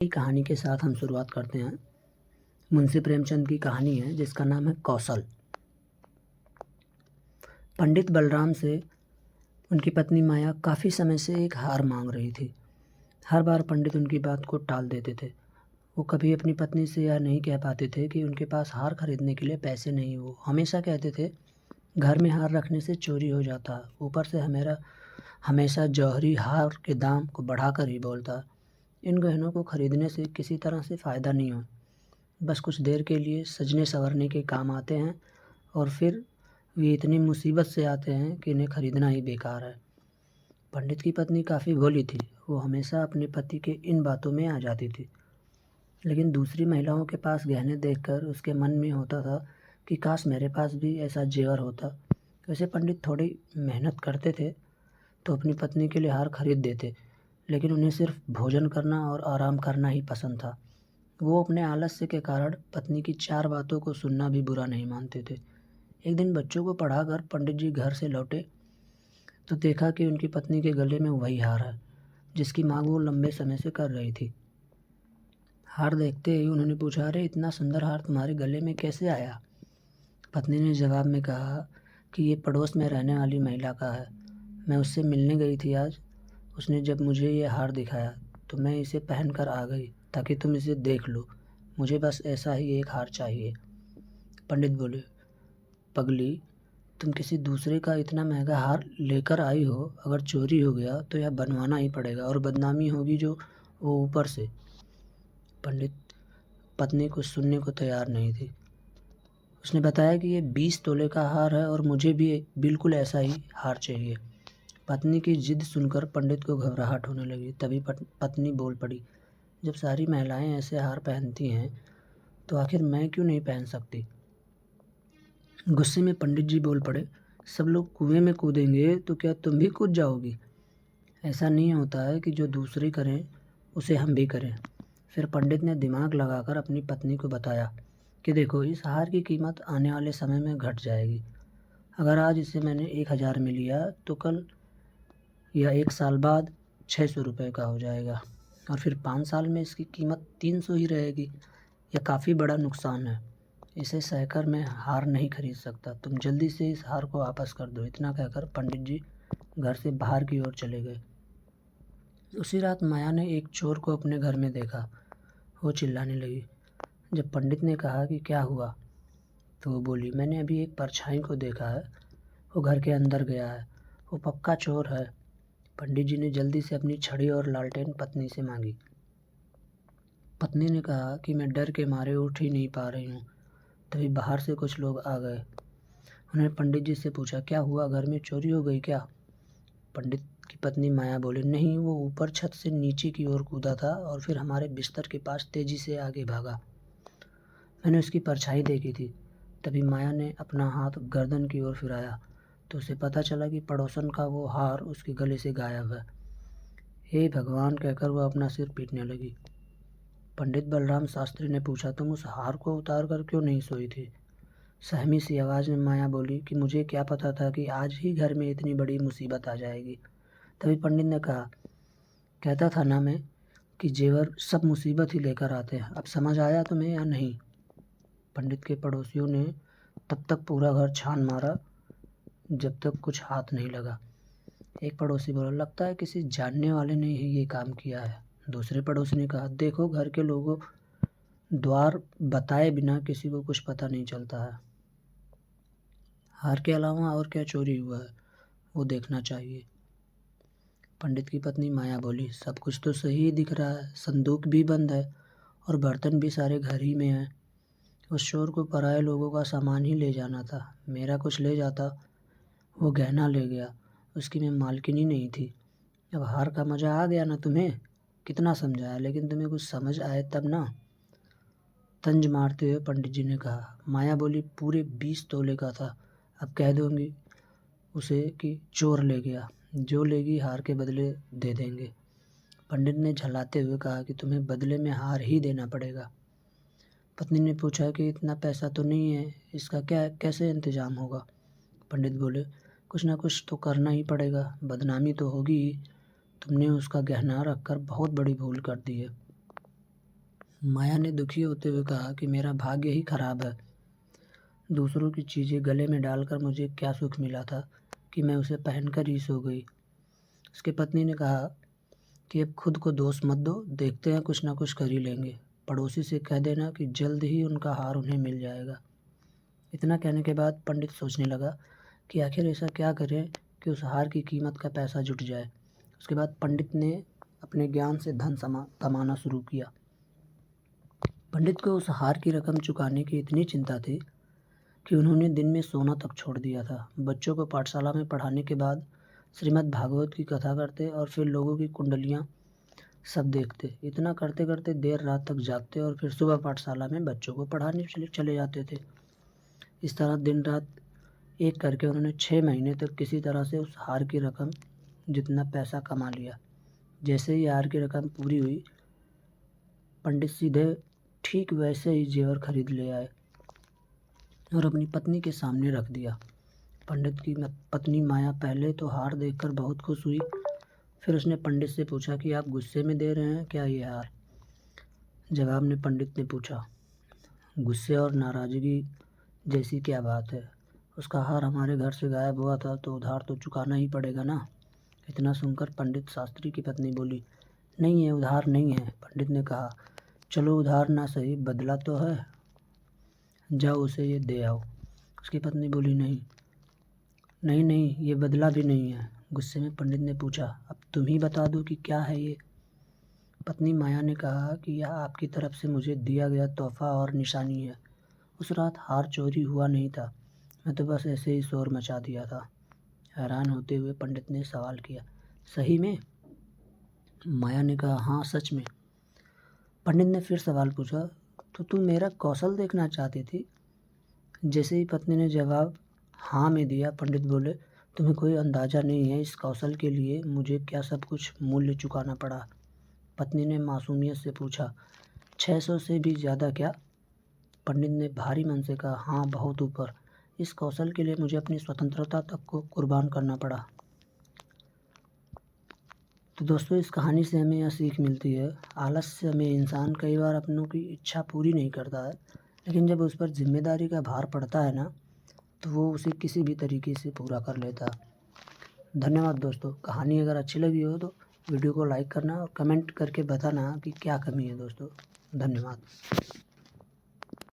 कहानी के साथ हम शुरुआत करते हैं। मुंशी प्रेमचंद की कहानी है जिसका नाम है कौशल। पंडित बलराम से उनकी पत्नी माया काफ़ी समय से एक हार मांग रही थी। हर बार पंडित उनकी बात को टाल देते थे। वो कभी अपनी पत्नी से यह नहीं कह पाते थे कि उनके पास हार खरीदने के लिए पैसे नहीं। वो हमेशा कहते थे घर में हार रखने से चोरी हो जाता, ऊपर से हमेशा जौहरी हार के दाम को बढ़ाकर ही बोलता। इन गहनों को खरीदने से किसी तरह से फ़ायदा नहीं हो, बस कुछ देर के लिए सजने संवरने के काम आते हैं और फिर वे इतनी मुसीबत से आते हैं कि इन्हें खरीदना ही बेकार है। पंडित की पत्नी काफ़ी भोली थी। वो हमेशा अपने पति के इन बातों में आ जाती थी, लेकिन दूसरी महिलाओं के पास गहने देखकर उसके मन में होता था कि काश मेरे पास भी ऐसा जेवर होता। वैसे पंडित थोड़ी मेहनत करते थे तो अपनी पत्नी के लिए हार खरीद देते, लेकिन उन्हें सिर्फ भोजन करना और आराम करना ही पसंद था। वो अपने आलस्य के कारण पत्नी की 4 बातों को सुनना भी बुरा नहीं मानते थे। एक दिन बच्चों को पढ़ाकर पंडित जी घर से लौटे तो देखा कि उनकी पत्नी के गले में वही हार है जिसकी मांग वो लंबे समय से कर रही थी। हार देखते ही उन्होंने पूछा, अरे इतना सुंदर हार तुम्हारे गले में कैसे आया? पत्नी ने जवाब में कहा कि ये पड़ोस में रहने वाली महिला का है। मैं उससे मिलने गई थी आज। उसने जब मुझे ये हार दिखाया तो मैं इसे पहन कर आ गई ताकि तुम इसे देख लो। मुझे बस ऐसा ही एक हार चाहिए। पंडित बोले, पगली, तुम किसी दूसरे का इतना महंगा हार लेकर आई हो, अगर चोरी हो गया तो यह बनवाना ही पड़ेगा और बदनामी होगी जो वो ऊपर से। पंडित पत्नी कुछ सुनने को तैयार नहीं थी। उसने बताया कि ये 20 तोले का हार है और मुझे भी बिल्कुल ऐसा ही हार चाहिए। पत्नी की जिद सुनकर पंडित को घबराहट होने लगी। तभी पत्नी बोल पड़ी, जब सारी महिलाएं ऐसे हार पहनती हैं तो आखिर मैं क्यों नहीं पहन सकती? गुस्से में पंडित जी बोल पड़े, सब लोग कुएं में कूदेंगे तो क्या तुम भी कूद जाओगी? ऐसा नहीं होता है कि जो दूसरे करें उसे हम भी करें। फिर पंडित ने दिमाग लगाकर अपनी पत्नी को बताया कि देखो, इस हार की कीमत आने वाले समय में घट जाएगी। अगर आज इसे मैंने 1000 में लिया तो कल या 1 साल बाद 600 रुपये का हो जाएगा और फिर 5 साल में इसकी कीमत 300 ही रहेगी। यह काफ़ी बड़ा नुकसान है। इसे सहकर मैं हार नहीं खरीद सकता। तुम जल्दी से इस हार को वापस कर दो। इतना कहकर पंडित जी घर से बाहर की ओर चले गए। उसी रात माया ने एक चोर को अपने घर में देखा। वो चिल्लाने लगी। जब पंडित ने कहा कि क्या हुआ तो वो बोली, मैंने अभी एक परछाई को देखा है, वो घर के अंदर गया है, वो पक्का चोर है। पंडित जी ने जल्दी से अपनी छड़ी और लालटेन पत्नी से मांगी। पत्नी ने कहा कि मैं डर के मारे उठ ही नहीं पा रही हूँ। तभी बाहर से कुछ लोग आ गए। उन्होंने पंडित जी से पूछा, क्या हुआ, घर में चोरी हो गई क्या? पंडित की पत्नी माया बोली, नहीं, वो ऊपर छत से नीचे की ओर कूदा था और फिर हमारे बिस्तर के पास तेजी से आगे भागा। मैंने उसकी परछाई देखी थी। तभी माया ने अपना हाथ गर्दन की ओर फिराया तो उसे पता चला कि पड़ोसन का वो हार उसके गले से गायब है। हे भगवान, कहकर वह अपना सिर पीटने लगी। पंडित बलराम शास्त्री ने पूछा, तुम उस हार को उतार कर क्यों नहीं सोई थी? सहमी सी आवाज़ में माया बोली कि मुझे क्या पता था कि आज ही घर में इतनी बड़ी मुसीबत आ जाएगी। तभी पंडित ने कहा, कहता था ना मैं कि जेवर सब मुसीबत ही लेकर आते हैं। अब समझ आया तुम्हें या नहीं? पंडित के पड़ोसियों ने तब तक पूरा घर छान मारा जब तक कुछ हाथ नहीं लगा। एक पड़ोसी बोला, लगता है किसी जानने वाले ने ही ये काम किया है। दूसरे पड़ोसी ने कहा, देखो, घर के लोगों द्वार बताए बिना किसी को कुछ पता नहीं चलता है। हार के अलावा और क्या चोरी हुआ है वो देखना चाहिए। पंडित की पत्नी माया बोली, सब कुछ तो सही ही दिख रहा है, संदूक भी बंद है और बर्तन भी सारे घर ही में हैं। उस चोर को पराये लोगों का सामान ही ले जाना था, मेरा कुछ ले जाता। वो गहना ले गया, उसकी मैं मालकिनी नहीं थी। अब हार का मज़ा आ गया ना तुम्हें? कितना समझाया लेकिन तुम्हें कुछ समझ आए तब ना। तंज मारते हुए पंडित जी ने कहा। माया बोली, पूरे 20 तोले का था। अब कह दूंगी उसे कि चोर ले गया, जो लेगी हार के बदले दे देंगे। पंडित ने झल्लाते हुए कहा कि तुम्हें बदले में हार ही देना पड़ेगा। पत्नी ने पूछा कि इतना पैसा तो नहीं है, इसका क्या कैसे इंतजाम होगा? पंडित बोले, कुछ ना कुछ तो करना ही पड़ेगा, बदनामी तो होगी ही। तुमने उसका गहना रखकर बहुत बड़ी भूल कर दी है। माया ने दुखी होते हुए कहा कि मेरा भाग्य ही खराब है। दूसरों की चीज़ें गले में डालकर मुझे क्या सुख मिला था कि मैं उसे पहनकर ही सो गई। उसकी पत्नी ने कहा कि अब खुद को दोष मत दो, देखते हैं कुछ ना कुछ कर ही लेंगे। पड़ोसी से कह देना कि जल्द ही उनका हार उन्हें मिल जाएगा। इतना कहने के बाद पंडित सोचने लगा कि आखिर ऐसा क्या करें कि उस हार की कीमत का पैसा जुट जाए। उसके बाद पंडित ने अपने ज्ञान से धन कमाना शुरू किया। पंडित को उस हार की रकम चुकाने की इतनी चिंता थी कि उन्होंने दिन में सोना तक छोड़ दिया था। बच्चों को पाठशाला में पढ़ाने के बाद श्रीमद् भागवत की कथा करते और फिर लोगों की कुंडलियाँ सब देखते। इतना करते करते देर रात तक जागते और फिर सुबह पाठशाला में बच्चों को पढ़ाने चले जाते थे। इस तरह दिन रात एक करके उन्होंने 6 महीने तक किसी तरह से उस हार की रकम जितना पैसा कमा लिया। जैसे ही हार की रकम पूरी हुई, पंडित सीधे ठीक वैसे ही जेवर खरीद ले आए और अपनी पत्नी के सामने रख दिया। पंडित की पत्नी माया पहले तो हार देखकर बहुत खुश हुई। फिर उसने पंडित से पूछा कि आप गुस्से में दे रहे हैं क्या ये हार? जवाब में पंडित ने पूछा, गुस्से और नाराज़गी जैसी क्या बात है? उसका हार हमारे घर से गायब हुआ था तो उधार तो चुकाना ही पड़ेगा ना। इतना सुनकर पंडित शास्त्री की पत्नी बोली, नहीं है, उधार नहीं है। पंडित ने कहा, चलो उधार ना सही, बदला तो है, जाओ उसे ये दे आओ। उसकी पत्नी बोली, नहीं नहीं नहीं, ये बदला भी नहीं है। गुस्से में पंडित ने पूछा, अब तुम ही बता दो कि क्या है ये। पत्नी माया ने कहा कि यह आपकी तरफ से मुझे दिया गया तोहफा और निशानी है। उस रात हार चोरी हुआ नहीं था, मैं तो बस ऐसे ही शोर मचा दिया था। हैरान होते हुए पंडित ने सवाल किया, सही में? माया ने कहा, हाँ सच में। पंडित ने फिर सवाल पूछा, तो तुम मेरा कौशल देखना चाहती थी? जैसे ही पत्नी ने जवाब हाँ में दिया, पंडित बोले, तुम्हें कोई अंदाज़ा नहीं है इस कौशल के लिए मुझे क्या सब कुछ मूल्य चुकाना पड़ा। पत्नी ने मासूमियत से पूछा, 600 से भी ज़्यादा क्या? पंडित ने भारी मन से कहा, हाँ बहुत ऊपर। इस कौशल के लिए मुझे अपनी स्वतंत्रता तक को कुर्बान करना पड़ा। तो दोस्तों, इस कहानी से हमें यह सीख मिलती है, आलस्य में इंसान कई बार अपनों की इच्छा पूरी नहीं करता है, लेकिन जब उस पर जिम्मेदारी का भार पड़ता है ना, तो वो उसे किसी भी तरीके से पूरा कर लेता है। धन्यवाद दोस्तों। कहानी अगर अच्छी लगी हो तो वीडियो को लाइक करना और कमेंट करके बताना कि क्या कमी है दोस्तों। धन्यवाद।